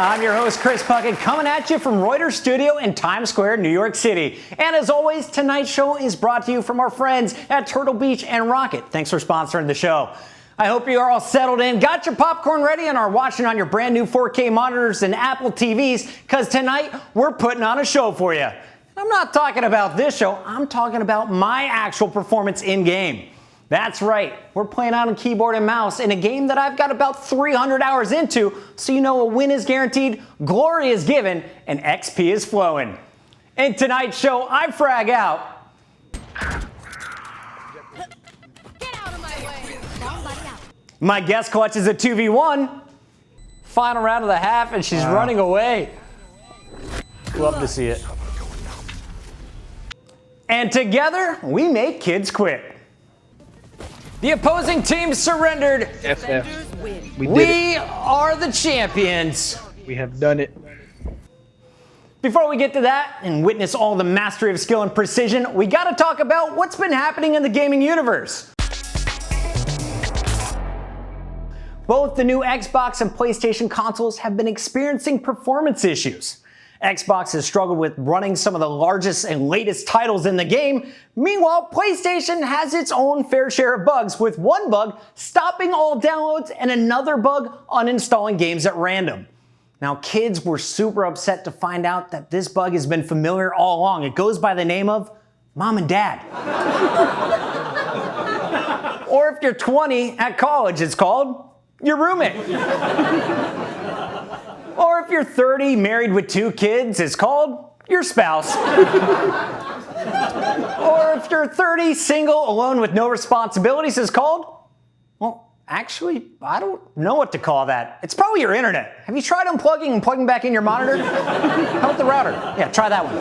I'm your host, Chris Puckett, coming at you from Reuters Studio in Times Square, New York City. And as always, tonight's show is brought to you from our friends at Turtle Beach and Rocket. Thanks for sponsoring the show. I hope you are all settled in, got your popcorn ready, and are watching on your brand new 4K monitors and Apple TVs, because tonight we're putting on a show for you. I'm not talking about this show, I'm talking about my actual performance in-game. That's right, we're playing on a keyboard and mouse in a game that I've got about 300 hours into, so you know a win is guaranteed, glory is given, and XP is flowing. In tonight's show, I frag out. Get out of my way! My guest clutches a 2v1. Final round of the half, and she's running away. Love to see it. And together, we make kids quit. The opposing team surrendered. We are the champions. We have done it. Before we get to that and witness all the mastery of skill and precision, we got to talk about what's been happening in the gaming universe. Both the new Xbox and PlayStation consoles have been experiencing performance issues. Xbox has struggled with running some of the largest and latest titles in the game. Meanwhile, PlayStation has its own fair share of bugs, with one bug stopping all downloads and another bug uninstalling games at random. Now, kids were super upset to find out that this bug has been familiar all along. It goes by the name of Mom and Dad. Or if you're 20 at college, it's called your roommate. Or if you're 30, married with 2 kids, it's called your spouse. Or if you're 30, single, alone with no responsibilities, it's called, well, actually, I don't know what to call that. It's probably your internet. Have you tried unplugging and plugging back in your monitor? How about the router? Yeah, try that one.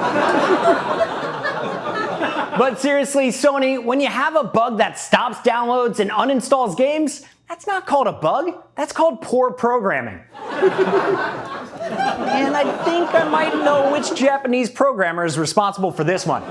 But seriously, Sony, when you have a bug that stops downloads and uninstalls games, that's not called a bug, that's called poor programming. And I think I might know which Japanese programmer is responsible for this one.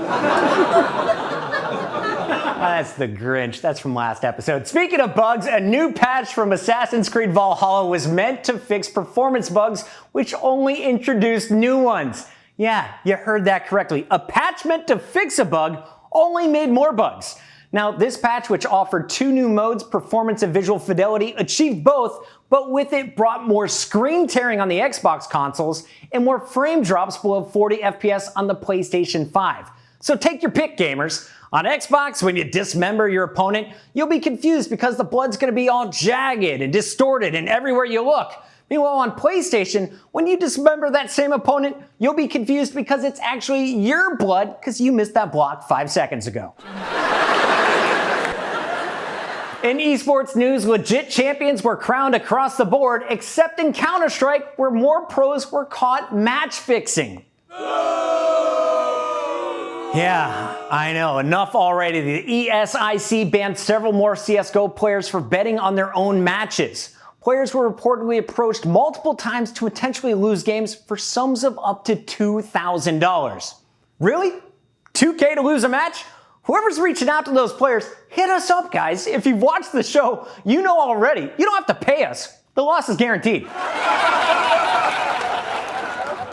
That's the Grinch, that's from last episode. Speaking of bugs, a new patch from Assassin's Creed Valhalla was meant to fix performance bugs, which only introduced new ones. Yeah, you heard that correctly. A patch meant to fix a bug only made more bugs. Now, this patch, which offered 2 new modes, performance and visual fidelity, achieved both, but with it brought more screen tearing on the Xbox consoles and more frame drops below 40 FPS on the PlayStation 5. So take your pick, gamers. On Xbox, when you dismember your opponent, you'll be confused because the blood's gonna be all jagged and distorted and everywhere you look. Meanwhile, on PlayStation, when you dismember that same opponent, you'll be confused because it's actually your blood because you missed that block 5 seconds ago. In esports news, legit champions were crowned across the board, except in Counter-Strike, where more pros were caught match fixing. Yeah, I know, enough already. The ESIC banned several more CSGO players for betting on their own matches. Players were reportedly approached multiple times to potentially lose games for sums of up to $2,000. Really? $2K to lose a match? Whoever's reaching out to those players, hit us up, guys. If you've watched the show, you know already. You don't have to pay us. The loss is guaranteed.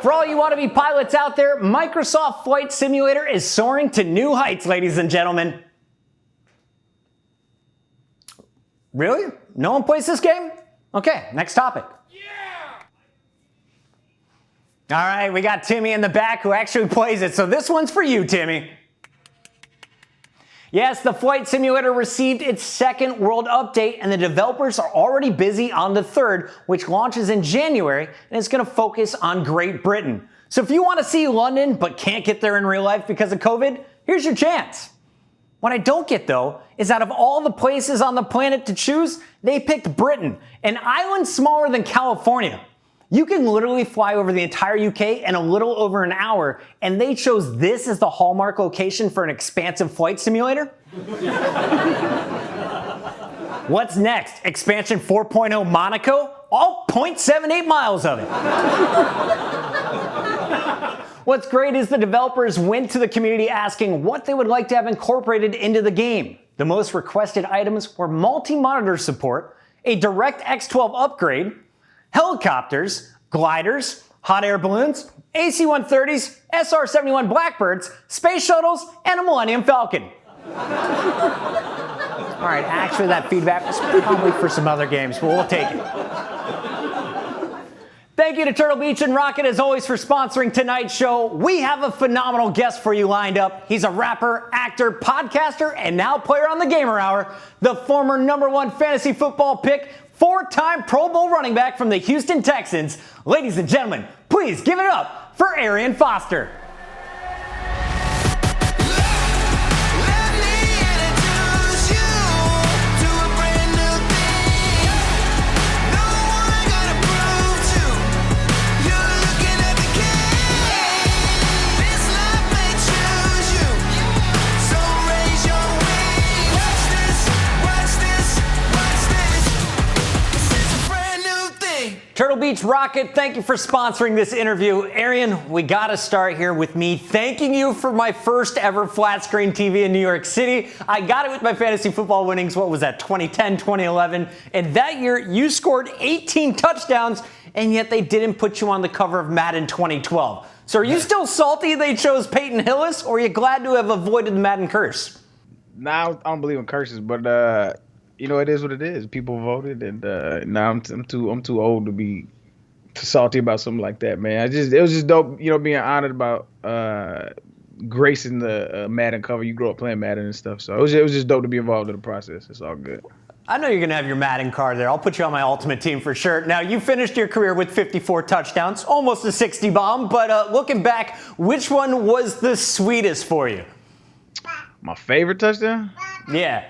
For all you wannabe pilots out there, Microsoft Flight Simulator is soaring to new heights, ladies and gentlemen. Really? No one plays this game? Okay, next topic. Yeah! All right, we got Timmy in the back who actually plays it, so this one's for you, Timmy. Yes, the Flight Simulator received its second world update, and the developers are already busy on the third, which launches in January, and it's going to focus on Great Britain. So if you want to see London but can't get there in real life because of COVID, here's your chance. What I don't get, though, is out of all the places on the planet to choose, they picked Britain, an island smaller than California. You can literally fly over the entire UK in a little over an hour, and they chose this as the hallmark location for an expansive flight simulator? What's next? Expansion 4.0 Monaco? All 0.78 miles of it. What's great is the developers went to the community asking what they would like to have incorporated into the game. The most requested items were multi-monitor support, a DirectX 12 upgrade, helicopters, gliders, hot air balloons, AC-130s, SR-71 Blackbirds, space shuttles, and a Millennium Falcon. All right, actually that feedback was probably for some other games, but we'll take it. Thank you to Turtle Beach and Rocket, as always, for sponsoring tonight's show. We have a phenomenal guest for you lined up. He's a rapper, actor, podcaster, and now player on the Gamer Hour, the former #1 fantasy football pick, 4-time Pro Bowl running back from the Houston Texans. Ladies and gentlemen, please give it up for Arian Foster. Turtle Beach Rocket, thank you for sponsoring this interview. Arian, we gotta start here with me thanking you for my first ever flat screen TV in New York City. I got it with my fantasy football winnings, what was that, 2010, 2011? And that year, you scored 18 touchdowns, and yet they didn't put you on the cover of Madden 2012. So are you still salty they chose Peyton Hillis, or are you glad to have avoided the Madden curse? Nah, I don't believe in curses, but it is what it is. People voted, and now I'm too old to be salty about something like that, man. It was just dope, being honored about gracing the Madden cover. You grew up playing Madden and stuff, so it was just dope to be involved in the process. It's all good. I know you're going to have your Madden card there. I'll put you on my ultimate team for sure. Now, you finished your career with 54 touchdowns, almost a 60 bomb, but looking back, which one was the sweetest for you? My favorite touchdown? Yeah.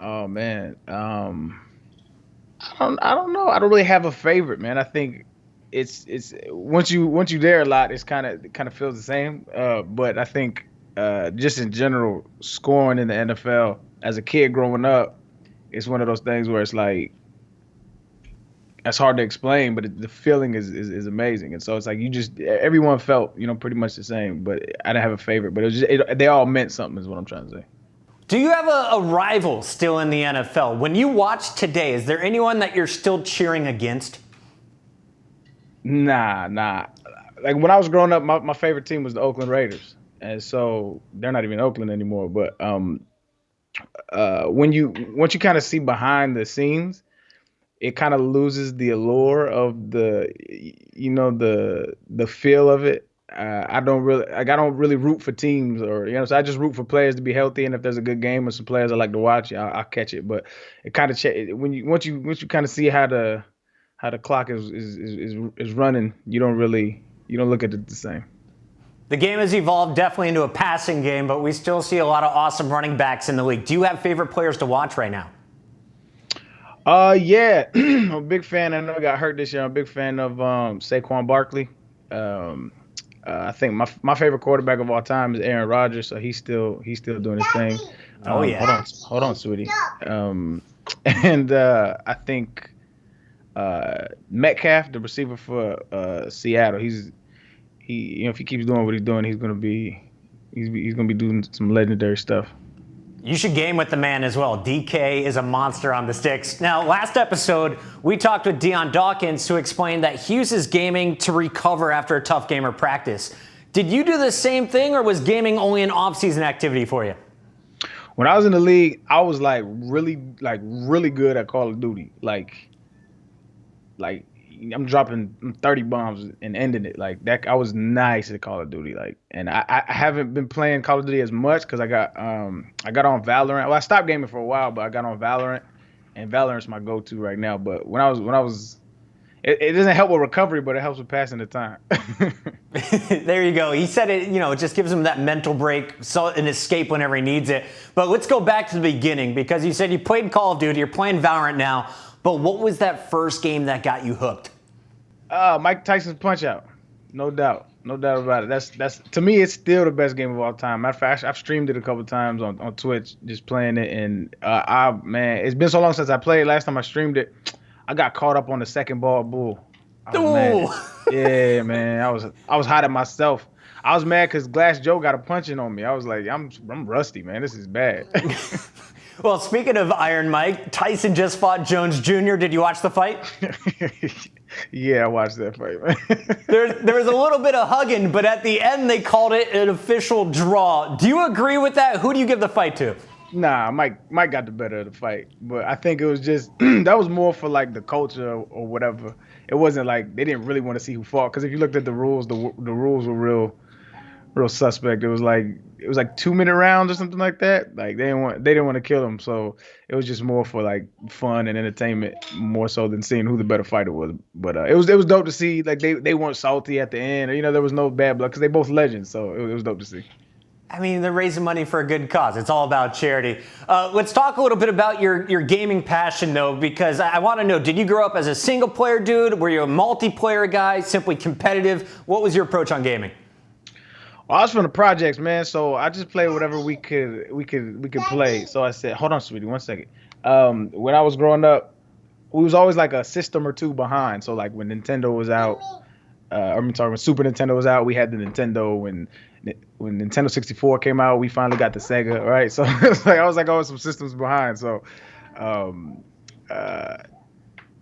Oh man, I don't know. I don't really have a favorite, man. I think it's once you there a lot, it kind of feels the same. But I think just in general, scoring in the NFL as a kid growing up, it's one of those things where it's like it's hard to explain, but the feeling is amazing. And so it's like everyone felt pretty much the same. But I didn't have a favorite, but they all meant something, is what I'm trying to say. Do you have a rival still in the NFL? When you watch today, is there anyone that you're still cheering against? Nah. Like when I was growing up, my favorite team was the Oakland Raiders. And so they're not even in Oakland anymore. But once you kind of see behind the scenes, it kind of loses the allure of the feel of it. I don't really root for teams so I just root for players to be healthy, and if there's a good game or some players I like to watch, I'll catch it. But it kind of once you kind of see how the clock is running, you don't look at it the same. The game has evolved definitely into a passing game, but we still see a lot of awesome running backs in the league. Do you have favorite players to watch right now? Yeah, I'm a big fan. I know I got hurt this year. I'm a big fan of Saquon Barkley. I think my favorite quarterback of all time is Aaron Rodgers, so he's still doing his thing. Oh yeah. Hold on, sweetie. And I think Metcalf, the receiver for Seattle, if he keeps doing what he's doing, he's gonna be doing some legendary stuff. You should game with the man as well. DK is a monster on the sticks. Now, last episode, we talked with Dion Dawkins, who explained that Hughes is gaming to recover after a tough game or practice. Did you do the same thing, or was gaming only an off-season activity for you? When I was in the league, I was really good at Call of Duty. Like I'm dropping 30 bombs and ending it like that. I was nice at Call of Duty, and I haven't been playing Call of Duty as much because I got on Valorant. Well, I stopped gaming for a while, but I got on Valorant, and Valorant's my go-to right now. But when I was, it doesn't help with recovery, but it helps with passing the time. There you go. He said it just gives him that mental break, so an escape whenever he needs it. But let's go back to the beginning, because you said you played Call of Duty, you're playing Valorant now. But what was that first game that got you hooked? Mike Tyson's Punch-Out, no doubt about it. That's to me, it's still the best game of all time. Matter of fact, I've streamed it a couple times on Twitch, just playing it, and it's been so long since I played. Last time I streamed it, I got caught up on the second ball bull. Yeah, man, I was hot at myself. I was mad because Glass Joe got a punching on me. I was like, I'm rusty, man. This is bad. Well, speaking of Iron Mike, Tyson just fought Jones Jr. Did you watch the fight? Yeah, I watched that fight, man. There was a little bit of hugging, but at the end they called it an official draw. Do you agree with that? Who do you give the fight to? Nah, Mike got the better of the fight, but I think it was just that was more for like the culture or whatever. It wasn't like they didn't really want to see who fought, because if you looked at the rules, the rules were real suspect. It was like 2-minute rounds or something like that. Like they didn't want to kill him, so it was just more for like fun and entertainment, more so than seeing who the better fighter was. But it was dope to see. Like they weren't salty at the end, or there was no bad blood because they both legends. So it was dope to see. I mean, they're raising money for a good cause. It's all about charity. Let's talk a little bit about your gaming passion, though, because I want to know, did you grow up as a single-player dude? Were you a multiplayer guy, simply competitive? What was your approach on gaming? Well, I was from the projects, man, so I just played whatever we could play. So I said, hold on, sweetie, 1 second. When I was growing up, we was always like a system or two behind. So like when Nintendo was out, when Super Nintendo was out, we had the Nintendo. When Nintendo 64 came out, we finally got the Sega, right? So it's like I was always some systems behind. So,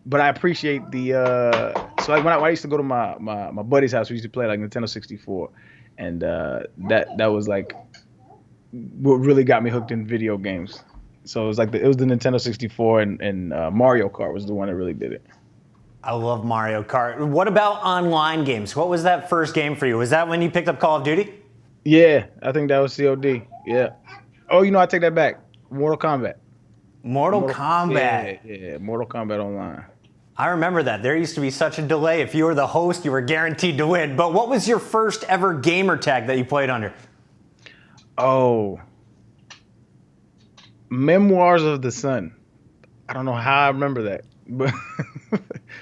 but I appreciate the so like when I used to go to my buddy's house, we used to play like Nintendo 64, and that was like what really got me hooked in video games. So it was like it was the Nintendo 64, and Mario Kart was the one that really did it. I love Mario Kart. What about online games? What was that first game for you? Was that when you picked up Call of Duty? Yeah, I think that was COD. Yeah. Oh, I take that back. Mortal Kombat. Mortal Kombat. Yeah, Mortal Kombat Online. I remember that. There used to be such a delay. If you were the host, you were guaranteed to win. But what was your first ever gamer tag that you played under? Oh. Memoirs of the Sun. I don't know how I remember that. But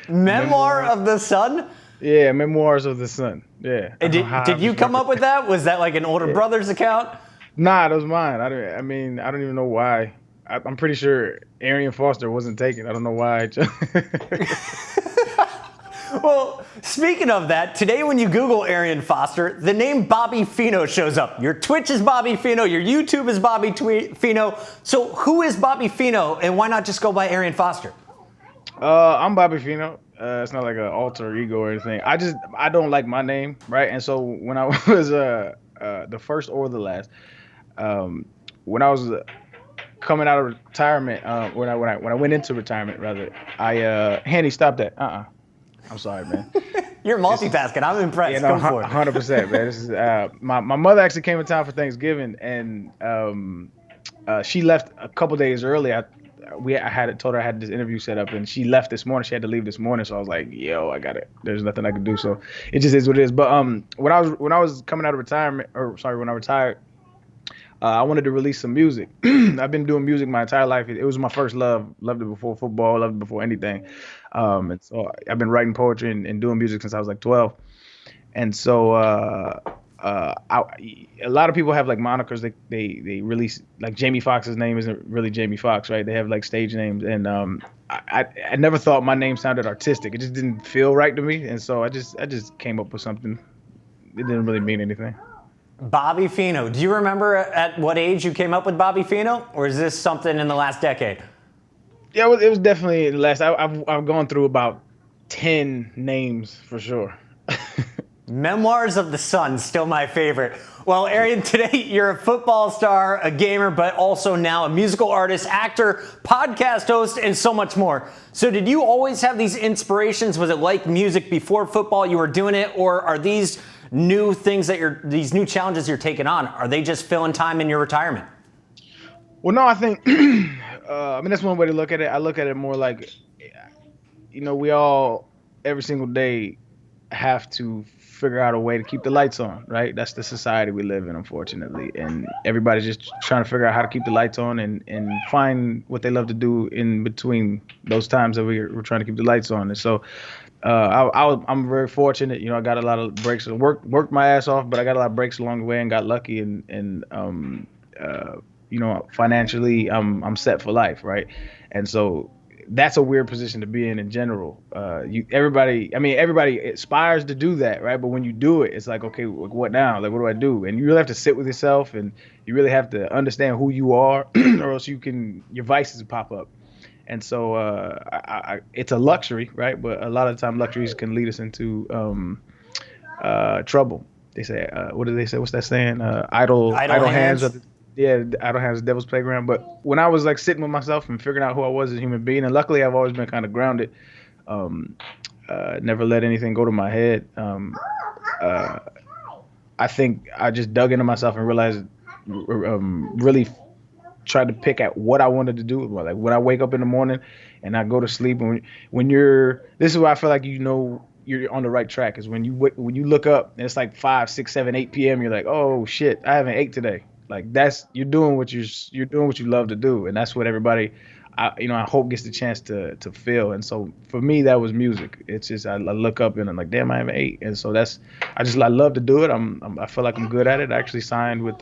Memoir of the Sun? Yeah, Memoirs of the Sun. Yeah. And did you come up with that? Was that like an older brother's account? Nah, that was mine. I don't even know why. I'm pretty sure Arian Foster wasn't taken. I don't know why. Well, speaking of that, today when you Google Arian Foster, the name Bobby Fino shows up. Your Twitch is Bobby Fino, your YouTube is Bobby Fino. So who is Bobby Fino, and why not just go by Arian Foster? I'm Bobby Fino. It's not like an alter ego or anything. I don't like my name, right? And so when I was the first or the last, when I was coming out of retirement, when I went into retirement rather, Handy, stop that. I'm sorry, man. You're multitasking. I'm impressed. Yeah, no, Go for it. 100%, man. This is my mother actually came in town for Thanksgiving, and she left a couple days early. I told her I had this interview set up, and she left this morning. She had to leave this morning, so I was like, "Yo, I got it. There's nothing I can do." So it just is what it is. But when I was coming out of retirement, when I retired, I wanted to release some music. I've been doing music my entire life. It was my first love. Loved it before football. Loved it before anything. And so I've been writing poetry and doing music since I was like 12. And so a lot of people have like monikers. They release, like Jamie Foxx's name isn't really Jamie Foxx, right? They have like stage names, and I never thought my name sounded artistic. It just didn't feel right to me, and so I just came up with something. It didn't really mean anything. Bobby Fino. Do you remember at what age you came up with Bobby Fino, or is this something in the last decade? Yeah, it was definitely in the last. I've gone through about 10 names for sure. Memoirs of the Sun, still my favorite. Well, Arian, today you're a football star, a gamer, but also now a musical artist, actor, podcast host, and so much more. So did you always have these inspirations? Was it like music before football you were doing it, or are these new things these new challenges you're taking on, are they just filling time in your retirement? Well, no, I think, that's one way to look at it. I look at it more like, we all, every single day, have to figure out a way to keep the lights on, right? That's the society we live in, unfortunately. And everybody's just trying to figure out how to keep the lights on and find what they love to do in between those times that we're trying to keep the lights on. And so I'm very fortunate. I got a lot of breaks. Worked my ass off, but I got a lot of breaks along the way and got lucky. And financially, I'm set for life, right? And so that's a weird position to be in general. Everybody aspires to do that, right? But when you do it, it's like, okay, what now? Like, what do I do? And you really have to sit with yourself, and you really have to understand who you are, or else your vices pop up. And so it's a luxury, right? But a lot of the time, luxuries can lead us into trouble. They say, what do they say? What's that saying? Idle hands. Idle hands, the devil's playground. But when I was like sitting with myself and figuring out who I was as a human being, and luckily I've always been kind of grounded. Never let anything go to my head. I think I just dug into myself and realized, really tried to pick at what I wanted to do. Like when I wake up in the morning and I go to sleep, and this is where I feel like you're on the right track, is when you look up and it's like 5, 6, 7, 8 p.m. You're like, oh shit, I haven't ate today. Like you're doing what you love to do, and that's what everybody, I hope gets the chance to feel. And so for me, that was music. It's just I look up and I'm like, damn, I haven't ate. And so I love to do it. I feel like I'm good at it. I actually signed with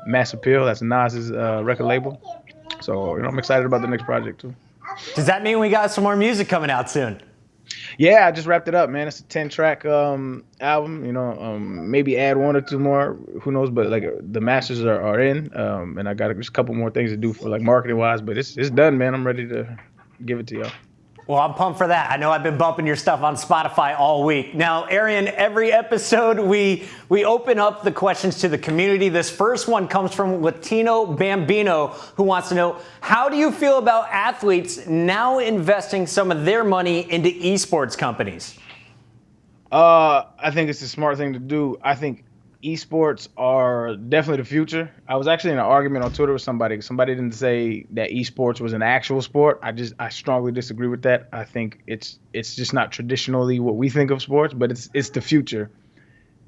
Mass Appeal. That's Nas's record label. So I'm excited about the next project too. Does that mean we got some more music coming out soon? Yeah, I just wrapped it up, man. It's a 10-track album. Maybe add 1 or 2 more. Who knows? But like the masters are in, and I got just a couple more things to do for like marketing wise. But it's done, man. I'm ready to give it to y'all. Well, I'm pumped for that. I know I've been bumping your stuff on Spotify all week. Now, Arian, every episode we open up the questions to the community. This first one comes from Latino Bambino, who wants to know, how do you feel about athletes now investing some of their money into esports companies? I think it's a smart thing to do. I think esports are definitely the future. I was actually in an argument on Twitter with somebody. Somebody didn't say that esports was an actual sport. I strongly disagree with that. I think it's just not traditionally what we think of sports, but it's the future.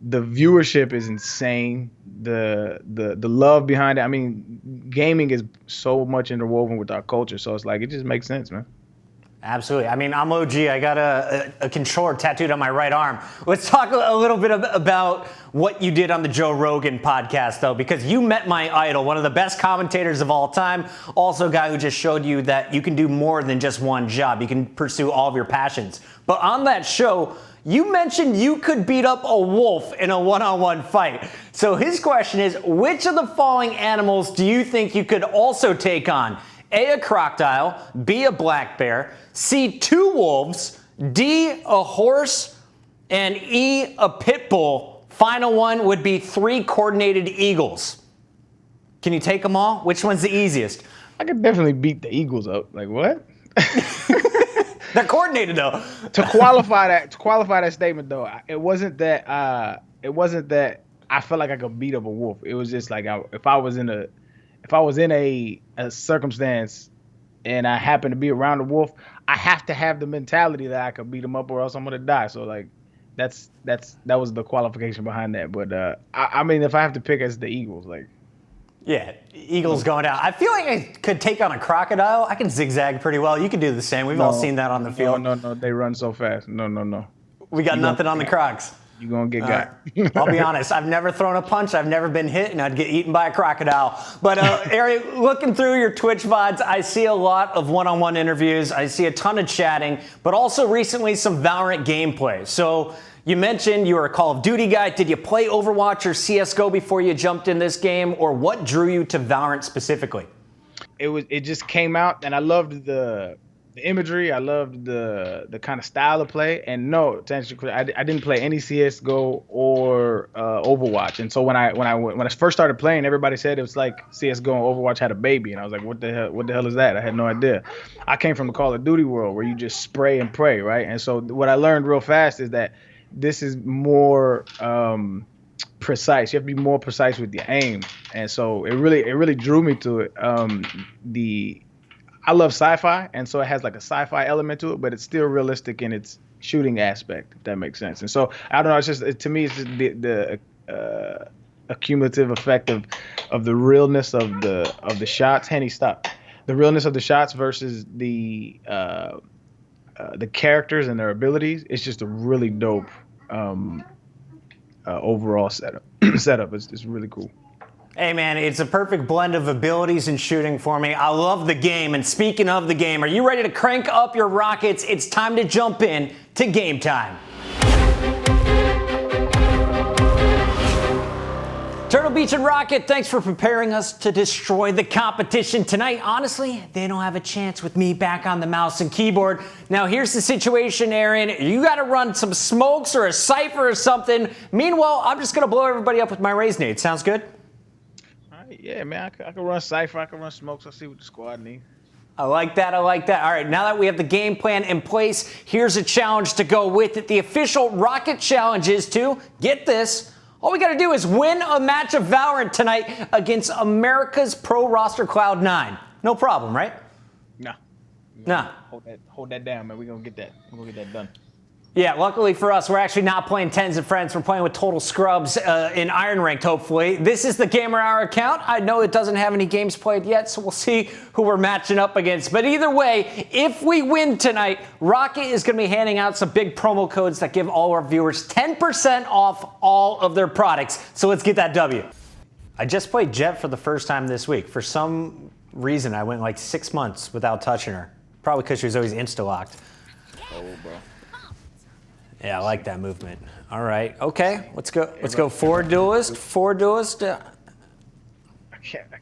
The viewership is insane. The love behind it. I mean, gaming is so much interwoven with our culture, so it's like it just makes sense, man. Absolutely. I mean, I'm OG. I got a controller tattooed on my right arm. Let's talk a little bit about what you did on the Joe Rogan podcast, though, because you met my idol, one of the best commentators of all time, also a guy who just showed you that you can do more than just one job. You can pursue all of your passions. But on that show, you mentioned you could beat up a wolf in a one-on-one fight. So his question is, which of the following animals do you think you could also take on? A crocodile, B, a black bear, C, 2 wolves, D, a horse, and E, a pit bull. Final one would be 3 coordinated eagles. Can you take them all? Which one's the easiest? I could definitely beat the eagles up. Like what? They're coordinated though. To qualify that statement though, it wasn't that I felt like I could beat up a wolf. It was just like if I was in a circumstance and I happen to be around a wolf, I have to have the mentality that I could beat him up or else I'm gonna die. So like that was the qualification behind that. But I mean, if I have to pick, it's the eagles. Like, yeah, eagles going down. I feel like I could take on a crocodile. I can zigzag pretty well. You could do the same. We've all seen that on the field. No, they run so fast. No. We got nothing on the crocs. You're going to get got. I'll be honest. I've never thrown a punch. I've never been hit, and I'd get eaten by a crocodile. But, Arian, looking through your Twitch VODs, I see a lot of one-on-one interviews. I see a ton of chatting, but also recently some Valorant gameplay. So you mentioned you were a Call of Duty guy. Did you play Overwatch or CSGO before you jumped in this game, or what drew you to Valorant specifically? It just came out, and I loved the imagery. I loved the kind of style of play. And no, to answer your question, I didn't play any CS:GO or Overwatch. And so when I first started playing, everybody said it was like CS:GO and Overwatch had a baby, and I was like, what the hell is that? I had no idea. I came from the Call of Duty world where you just spray and pray, right? And so what I learned real fast is that this is more precise. You have to be more precise with your aim, and so it really drew me to it. I love sci-fi, and so it has like a sci-fi element to it, but it's still realistic in its shooting aspect, if that makes sense. And so I don't know. It's just to me, it's just the accumulative effect of the realness of the shots. Henny, stop. The realness of the shots versus the characters and their abilities. It's just a really dope overall setup. It's really cool. Hey man, it's a perfect blend of abilities and shooting for me. I love the game, and speaking of the game, are you ready to crank up your rockets? It's time to jump in to game time. Turtle Beach and Rocket, thanks for preparing us to destroy the competition tonight. Honestly, they don't have a chance with me back on the mouse and keyboard. Now, here's the situation, Arian. You got to run some smokes or a cipher or something. Meanwhile, I'm just going to blow everybody up with my raise nade. Sounds good? All right, yeah, man. I can run cipher. I can run smokes. I'll see what the squad needs. I like that. I like that. All right, now that we have the game plan in place, here's a challenge to go with it. The official Rocket challenge is to, get this, all we got to do is win a match of Valorant tonight against America's Pro Roster Cloud9. No problem, right? Nah. Nah. Hold that down, man. We're going to get that. We're going to get that done. Yeah, luckily for us, we're actually not playing Tens and Friends. We're playing with Total Scrubs in Iron Ranked, hopefully. This is the Gamer Hour account. I know it doesn't have any games played yet, so we'll see who we're matching up against. But either way, if we win tonight, Rocket is going to be handing out some big promo codes that give all our viewers 10% off all of their products. So let's get that W. I just played Jet for the first time this week. For some reason, I went like 6 months without touching her. Probably because she was always insta-locked. Oh, bro. Yeah, I like that movement. All right, okay, let's go. Let's go 4 duelist, 4 duelist. I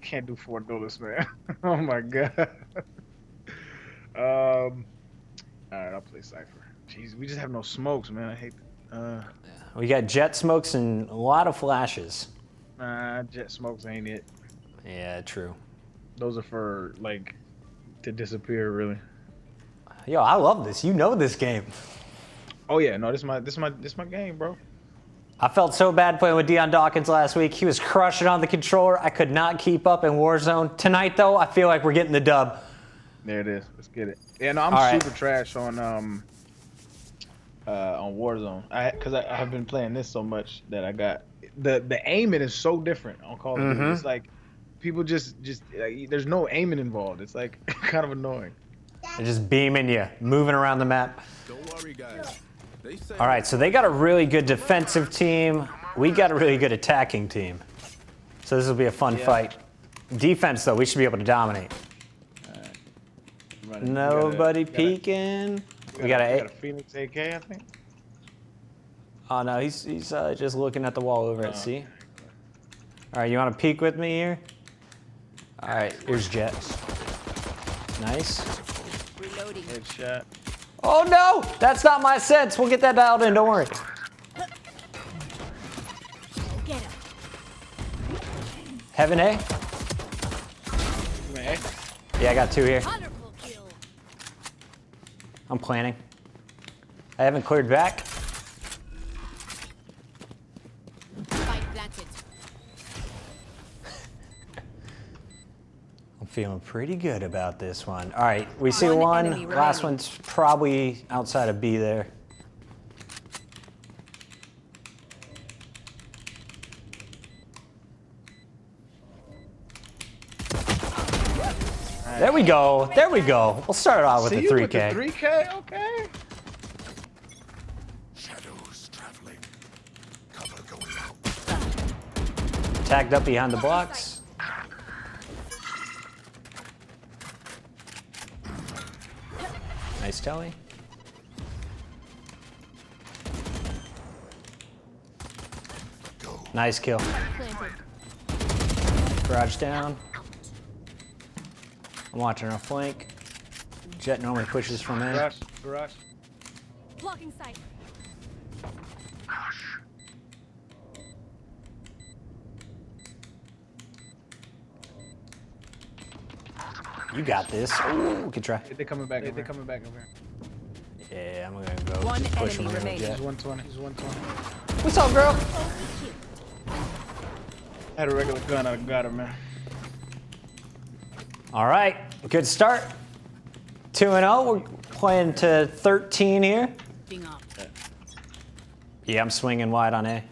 can't do 4 duelists, man. Oh my god. All right, I'll play cipher. Jeez, we just have no smokes, man. I hate. We got jet smokes and a lot of flashes. Nah, jet smokes ain't it. Yeah, true. Those are for like to disappear, really. Yo, I love this. You know this game. Oh yeah, no, this my game, bro. I felt so bad playing with Dion Dawkins last week. He was crushing on the controller. I could not keep up in Warzone. Tonight, though, I feel like we're getting the dub. There it is. Let's get it. Yeah, no, I'm super trash on Warzone. Because I have been playing this so much that I got the aiming is so different on Call of Duty. It's like people just like, there's no aiming involved. It's like kind of annoying. They're just beaming you, moving around the map. Don't worry, guys. All right, so they got a really good defensive team. We got a really good attacking team. So this will be a fun fight. Defense, though, we should be able to dominate. Nobody peeking. We got a Phoenix AK, I think. Oh no, he's just looking at the wall over at C. All right, you want to peek with me here? All right, here's Jet. Nice. Reloading. Headshot. Oh no, that's not my sense. We'll get that dialed in. Don't worry. Get him. Heaven A. Man, Yeah, I got 2 here. Wonderful kill. I'm planning. I haven't cleared back. Spike planted. I'm feeling pretty good about this one. All right, we see One enemy one. Last remaining. one's probably outside of B there. There we go. There we go. We'll start off with see the you 3K. with the 3K, okay. Shadows traveling. Cover going out. Tagged up behind the blocks. Nice telly. Nice kill. Planted. Garage down. I'm watching our flank. Jet normally pushes from A. Garage. Blocking sight. You got this. Ooh, good try. They're coming back. They're coming back over here. Yeah, I'm gonna go One push enemy him remaining. Jet. He's 120. He's 120. What's up, girl? I had a regular gun. I got him, man. All right, good start. 2-0. We're playing to 13 here. Being up. Yeah, I'm swinging wide on A.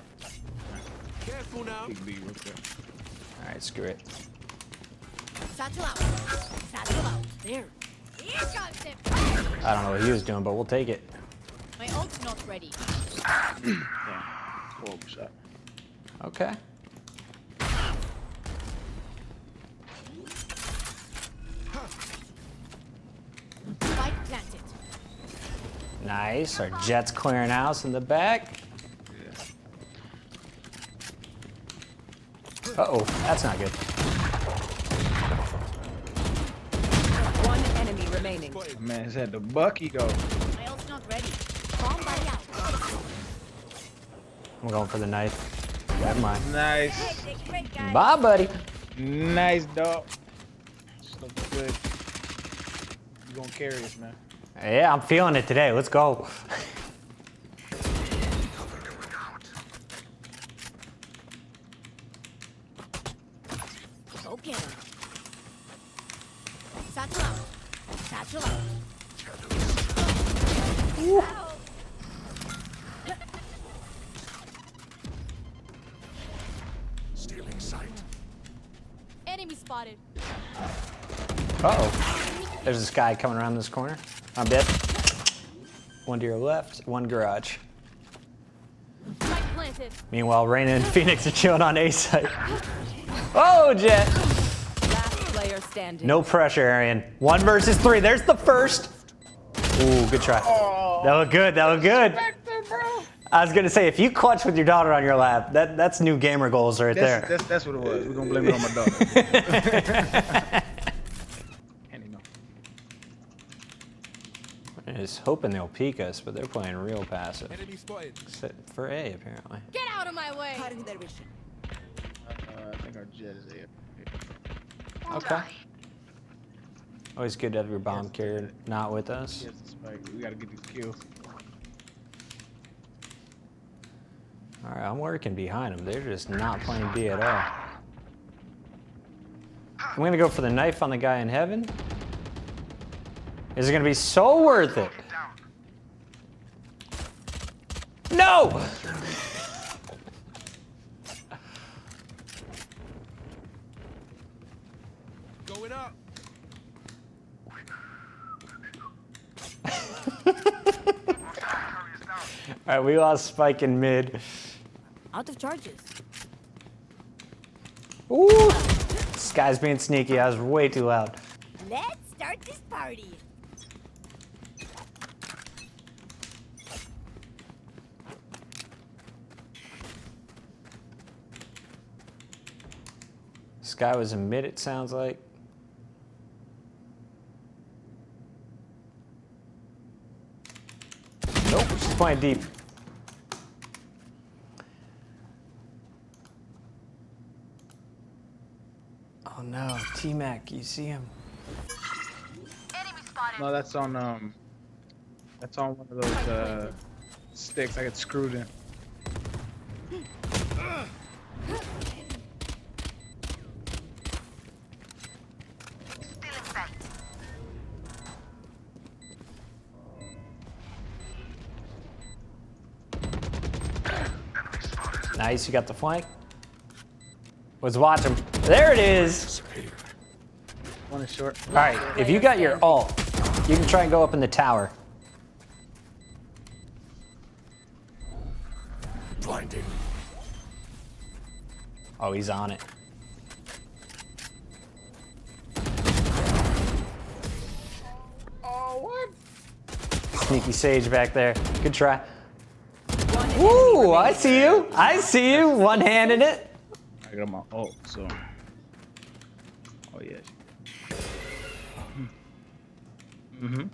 Careful now. Big B, real quick. All right, screw it. Satchel out. Satchel out. There. Here comes him. I don't know what he was doing, but we'll take it. My ult's not ready. Horrible shot. Okay. Spike planted. Nice. Our Jet's clearing house in the back. Uh-oh, that's not good. One enemy remaining. Man, had the Bucky though. My ult's not ready. Bomb buddy out. I'm going for the knife. Never mind. Nice. Hey, take a break, guys. Bye, buddy. Nice, dog. So good. You gonna carry us, man. Yeah, I'm feeling it today. Let's go. Go get him. Satchel out. Satchel out. Stealing sight. Enemy spotted. Uh-oh. There's this guy coming around this corner. I'm dead. One to your left, one garage. Spike planted. Meanwhile, Reyna and Phoenix are chilling on A site. Oh, Jet. Last player standing. No pressure, Arian. 1 versus 3. There's the first. Ooh, good try. That looked good. That looked good. I was gonna say, if you clutch with your daughter on your lap, that's new gamer goals right there. That's what it was. We're gonna blame it on my daughter. I was hoping they'll peek us, but they're playing real passive. Enemy spotted. Except for A, apparently. Get out of my way. I think our jet is there. Okay. Always good to have your bomb carrier not with us. Yes, the spike. We gotta get these kills. All right, I'm working behind them. They're just not playing B at all. I'm gonna go for the knife on the guy in heaven. Is it gonna be so worth it? No! Going up. All right, we lost Spike in mid. Out of charges. Ooh! This guy's being sneaky. I was way too loud. Let's start this party. This guy was in mid, it sounds like. Nope, she's playing deep. Oh no, T-Mac, you see him? No, that's on one of those sticks I get screwed in. Nice, you got the flank. Let's watch him. There it is. One is short. All right, if you got your ult, you can try and go up in the tower. Blinding. Oh, he's on it. Oh, what? Sneaky Sage back there. Good try. One enemy Ooh, remaining. I see you. I see you. One-handed it. I got my ult, so. Oh, yeah. Mm-hmm.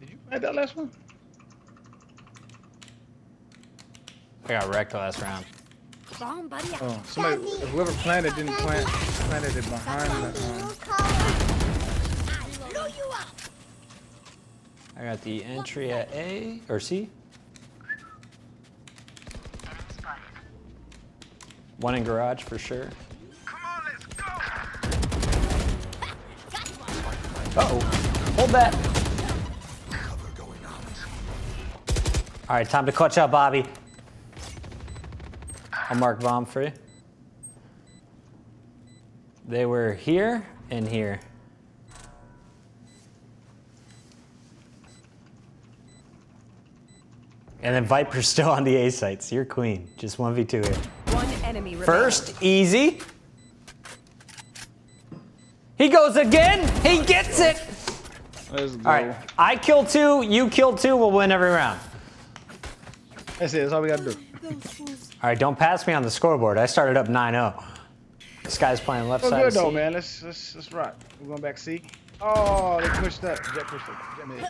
Did you find that last one? I got wrecked last round. Bomb buddy out. Oh, somebody, whoever planted didn't planted it behind the. Blow you up. I got the entry at A or C. One in garage for sure. Uh-oh. Hold that. Cover going out. All right, time to clutch up, Bobby. I'll mark bomb for you. They were here and here. And then Viper's still on the A sites. You're queen. Just 1v2 here. One enemy remaining. First, easy. He goes again. He gets it. Let's go. All right, I kill 2, you kill 2, we'll win every round. That's it. That's all we gotta do. All right, don't pass me on the scoreboard. I started up 9-0. This guy's playing left Oh, side. good of though, C. man. Let's rock. We're going back C. Oh, they pushed up. Jet pushed up. Jet mid.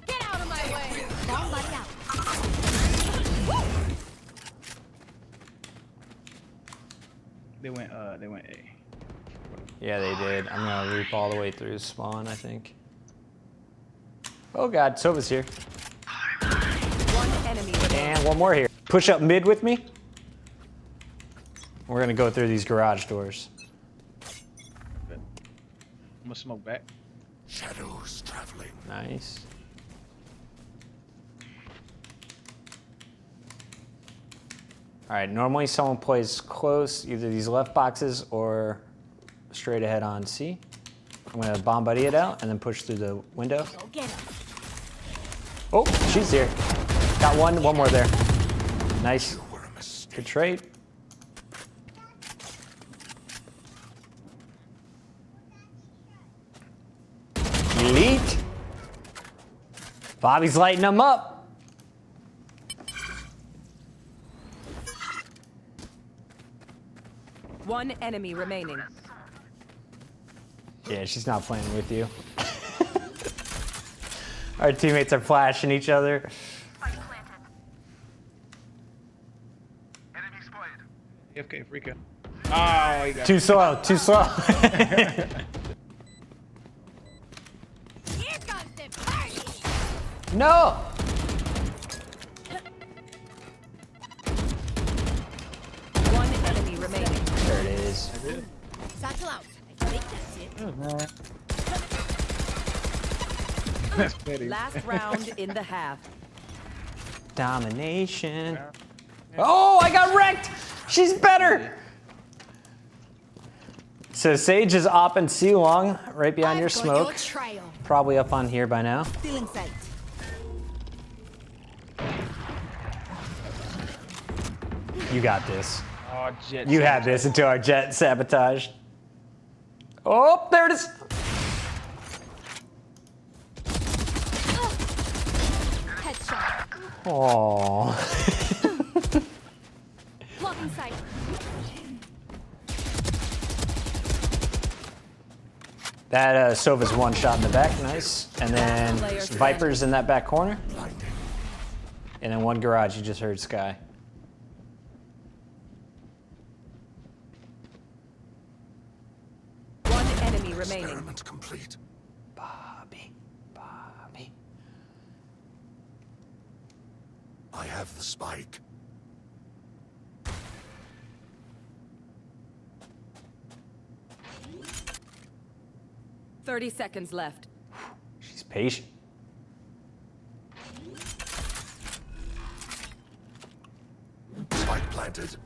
Get out of my way. Bomb buddy out. They went A. Yeah, they did. I'm gonna loop all the way through spawn, I think. Oh God, Sova's here. One enemy remaining. And one more here. Push up mid with me. We're gonna go through these garage doors. I'm gonna smoke back. Shadows traveling. Nice. All right, normally someone plays close, either these left boxes or straight ahead on C. I'm gonna bomb buddy it out and then push through the window. Go get him. Oh, she's here. Got one more there. Nice. You were a mistake. Good trade. Elite. Bobby's lighting them up. One enemy remaining. Yeah, she's not playing with you. Our teammates are flashing each other. AFK Freaka. Oh, he got Too slow, too slow. Here comes the party. No! One enemy remaining. There it is. Satchel out. I think that's it. That's petty. Last round in the half. Domination. Oh, I got wrecked! She's better! So Sage is op and C long, right behind your I've got smoke. your trail. Probably up on here by now. Still in sight. You got this. Oh, Jet. You had this until our jet sabotaged. Oh, there it is. Headshot. Oh. Blocking sight. That Sova's one shot in the back, nice. And then Viper's in that back corner. And then one garage, you just heard Sky. One enemy remaining. Experiment complete. Bobby. I have the spike. $30 seconds left. She's patient. Spike planted.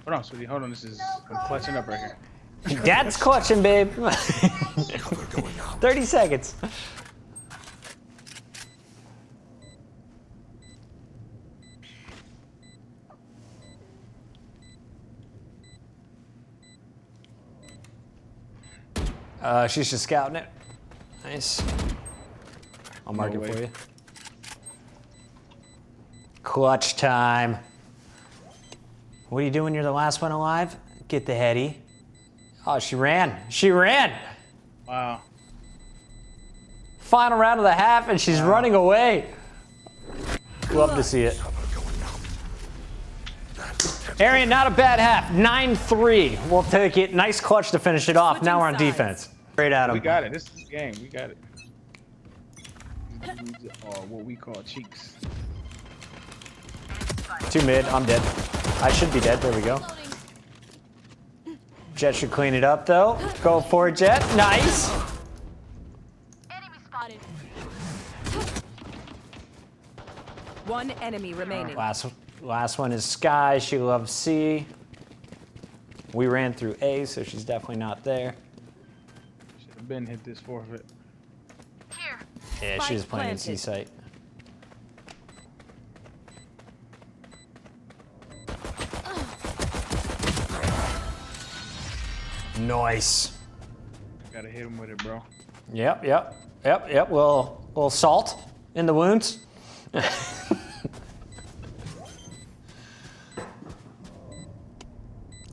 Hold on, sweetie. Hold on. I'm clutching up right here. That's clutching, babe. Cover going out. 30 seconds. She's just scouting it. Nice. I'll mark No it for way. you. Clutch time. What do you do when you're the last one alive? Get the heady. Oh, she ran. She ran. Wow. Final round of the half, and she's running away. Love to see it. Cover going out. Arian, not a bad half. 9-3. We'll take it. Nice clutch to finish it off. Now we're on Switching sides. defense. Straight at him. We got it. This is the game. We got it. These are what we call cheeks. 2 mid. I'm dead. I should be dead. There we go. Loading. Jet should clean it up, though. Go for it, Jet. Nice. Enemy spotted. One enemy remaining. Last one is Sky. She loves C. We ran through A, so she's definitely not there. Should have been hit this forfeit. Here. Yeah, she was playing in C Planted. site. Nice. Gotta hit him with it, bro. Yep. We'll salt. in the wounds.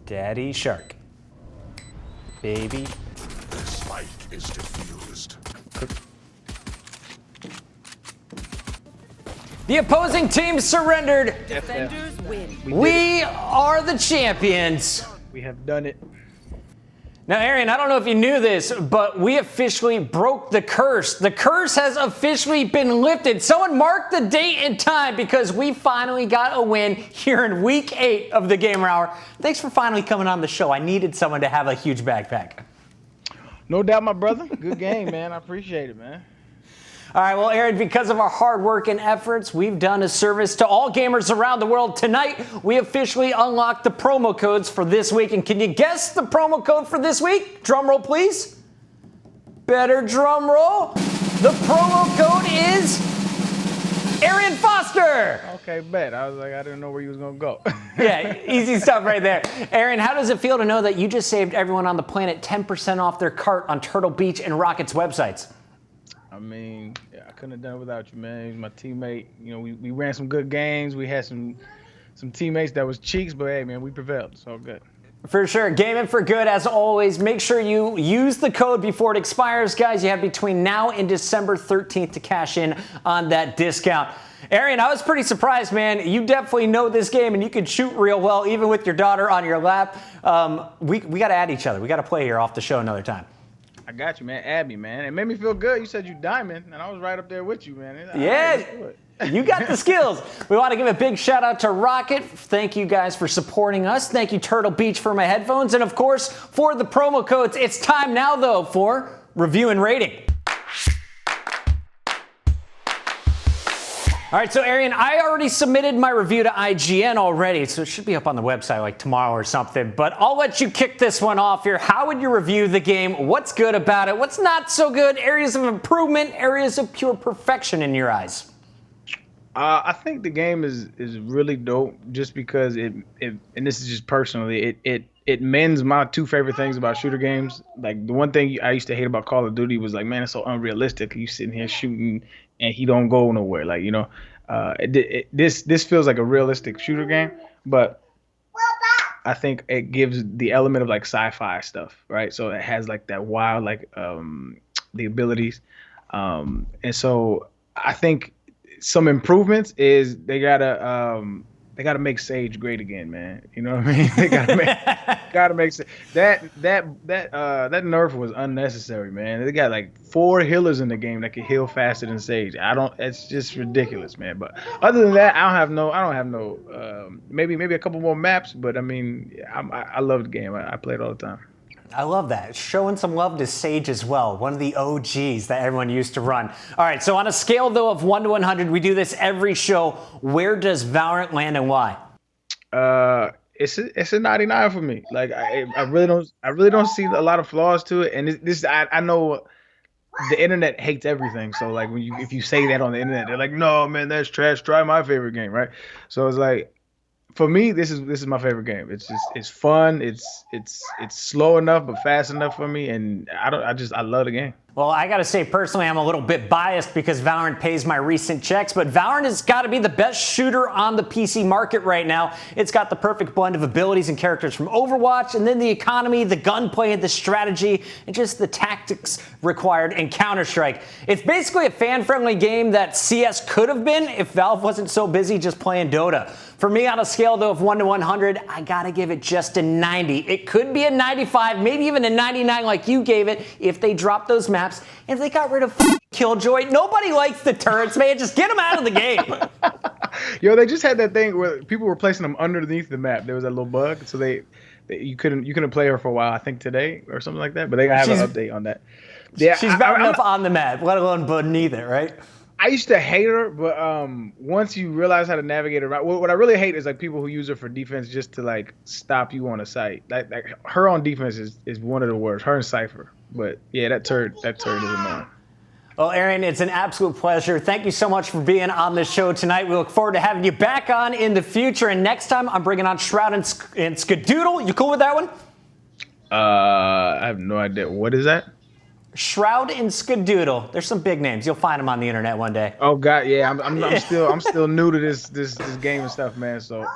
Daddy Shark. Baby. The spike is diffused. The opposing team surrendered. Defenders win. We are the champions. We have done it. Now, Arian, I don't know if you knew this, but we officially broke the curse. The curse has officially been lifted. Someone mark the date and time because we finally got a win here in week 8 of the Gamer Hour. Thanks for finally coming on the show. I needed someone to have a huge backpack. No doubt, my brother. Good game, man. I appreciate it, man. All right, well, Arian, because of our hard work and efforts, we've done a service to all gamers around the world. Tonight, we officially unlocked the promo codes for this week. And can you guess the promo code for this week? Drum roll, please. Better drum roll. The promo code is Arian Foster. Okay, bet. I was like, I didn't know where you was going to go. Yeah, easy stuff right there. Arian, how does it feel to know that you just saved everyone on the planet 10% off their cart on Turtle Beach and Rocket's websites? I mean, yeah, I couldn't have done it without you, man. He was my teammate. You know, we ran some good games. We had some teammates that was cheeks, but hey, man, we prevailed. It's all good. For sure. Gaming for good, as always. Make sure you use the code before it expires, guys. You have between now and December 13th to cash in on that discount. Arian, I was pretty surprised, man. You definitely know this game, and you can shoot real well, even with your daughter on your lap. We got to add each other. We got to play here off the show another time. I got you, man. Add me, man. It made me feel good. You said you diamond, and I was right up there with you, man. Yeah, you got the skills. We want to give a big shout out to Rocket. Thank you guys for supporting us. Thank you, Turtle Beach, for my headphones. And of course, for the promo codes. It's time now, though, for review and rating. All right, so Arian, I already submitted my review to IGN already, so it should be up on the website like tomorrow or something, but I'll let you kick this one off here. How would you review the game? What's good about it? What's not so good? Areas of improvement, areas of pure perfection in your eyes? I think the game is really dope just because it and this is just personally, it mends my two favorite things about shooter games. Like the one thing I used to hate about Call of Duty was like, man, it's so unrealistic. You sitting here shooting and he don't go nowhere. Like, you know, this feels like a realistic shooter game, but I think it gives the element of like sci-fi stuff, right? So it has like that wild, like the abilities. And so I think some improvements is they gotta make Sage great again, man. You know what I mean? They gotta make that nerf was unnecessary, man. They got like 4 healers in the game that can heal faster than Sage. It's just ridiculous, man. But other than that, I don't have no maybe a couple more maps, but I mean, I love the game. I play it all the time. I love that. Showing some love to Sage as well, one of the OGs that everyone used to run. All right, so on a scale, though, of 1 to 100, we do this every show. Where does Valorant land and why? It's a 99 for me. Like I really don't see a lot of flaws to it. And I know the internet hates everything. So like if you say that on the internet, they're like, no, man, that's trash. Try my favorite game, right? So it's like, for me, this is my favorite game. It's fun. It's slow enough but fast enough for me, and I love the game. Well, I gotta say, personally, I'm a little bit biased because Valorant pays my recent checks, but Valorant has got to be the best shooter on the PC market right now. It's got the perfect blend of abilities and characters from Overwatch, and then the economy, the gunplay, the strategy, and just the tactics required in Counter-Strike. It's basically a fan-friendly game that CS could have been if Valve wasn't so busy just playing Dota. For me, on a scale, though, of 1 to 100, I gotta give it just a 90. It could be a 95, maybe even a 99 like you gave it if they dropped those maps and if they got rid of Killjoy. Nobody likes the turrets, man. Just get them out of the game. Yo, they just had that thing where people were placing them underneath the map. There was that little bug, so you couldn't play her for a while. I think today or something like that. But they have an update on that. Yeah, she's bad enough on the map, let alone beneath it, right? I used to hate her, but once you realize how to navigate around, what I really hate is like people who use her for defense just to like stop you on a site. Like her on defense is one of the worst. Her and Cypher. But yeah, that turd is annoying. Well, Arian, it's an absolute pleasure. Thank you so much for being on the show tonight. We look forward to having you back on in the future. And next time, I'm bringing on Shroud and Skadoodle. You cool with that one? I have no idea. What is that? Shroud and Skadoodle. There's some big names. You'll find them on the internet one day. Oh God, yeah. I'm still new to this game and stuff, man. So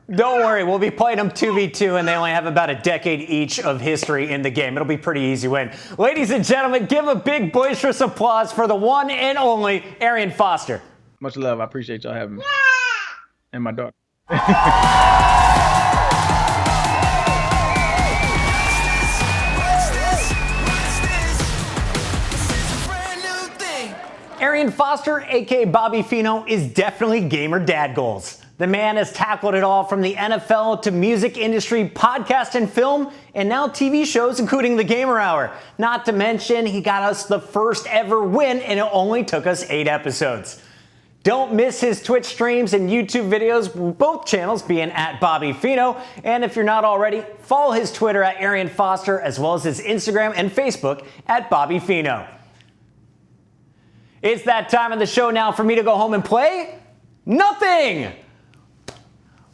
Don't worry, we'll be playing them 2v2, and they only have about a decade each of history in the game. It'll be pretty easy win. Ladies and gentlemen, give a big boisterous applause for the one and only Arian Foster. much love. I appreciate y'all having me. And my daughter. Arian Foster, aka Bobby Fino, is definitely gamer dad goals. The man has tackled it all from the NFL to music industry, podcast and film, and now TV shows, including the Gamer Hour. Not to mention, he got us the first ever win, and it only took us 8 episodes. Don't miss his Twitch streams and YouTube videos, both channels being at Bobby Fino. And if you're not already, follow his Twitter at Arian Foster, as well as his Instagram and Facebook at Bobby Fino. It's that time of the show now for me to go home and play nothing.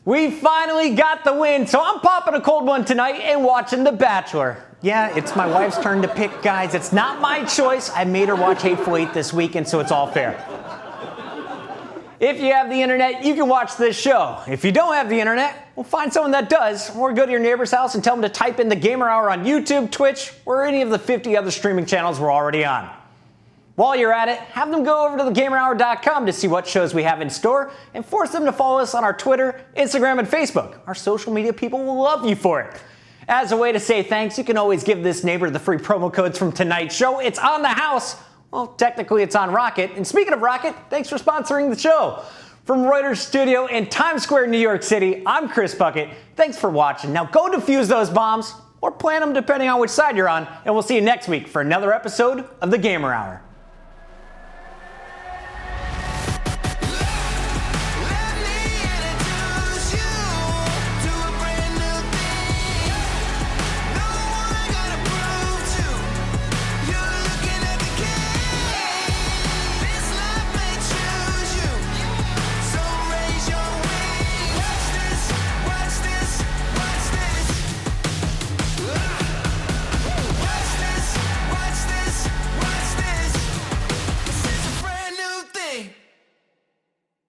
We finally got the win, so I'm popping a cold one tonight and watching The Bachelor. Yeah, it's my wife's turn to pick, guys. It's not my choice. I made her watch Hateful Eight this weekend, so it's all fair. If you have the internet, you can watch this show. If you don't have the internet, well, find someone that does, or go to your neighbor's house and tell them to type in the Gamer Hour on YouTube, Twitch, or any of the 50 other streaming channels we're already on. While you're at it, have them go over to thegamerhour.com to see what shows we have in store, and force them to follow us on our Twitter, Instagram, and Facebook. Our social media people will love you for it. As a way to say thanks, you can always give this neighbor the free promo codes from tonight's show. It's on the house. Well, technically it's on Rocket. And speaking of Rocket, thanks for sponsoring the show. From Reuters Studio in Times Square, New York City, I'm Chris Puckett. Thanks for watching. Now go defuse those bombs, or plant them depending on which side you're on, and we'll see you next week for another episode of The Gamer Hour.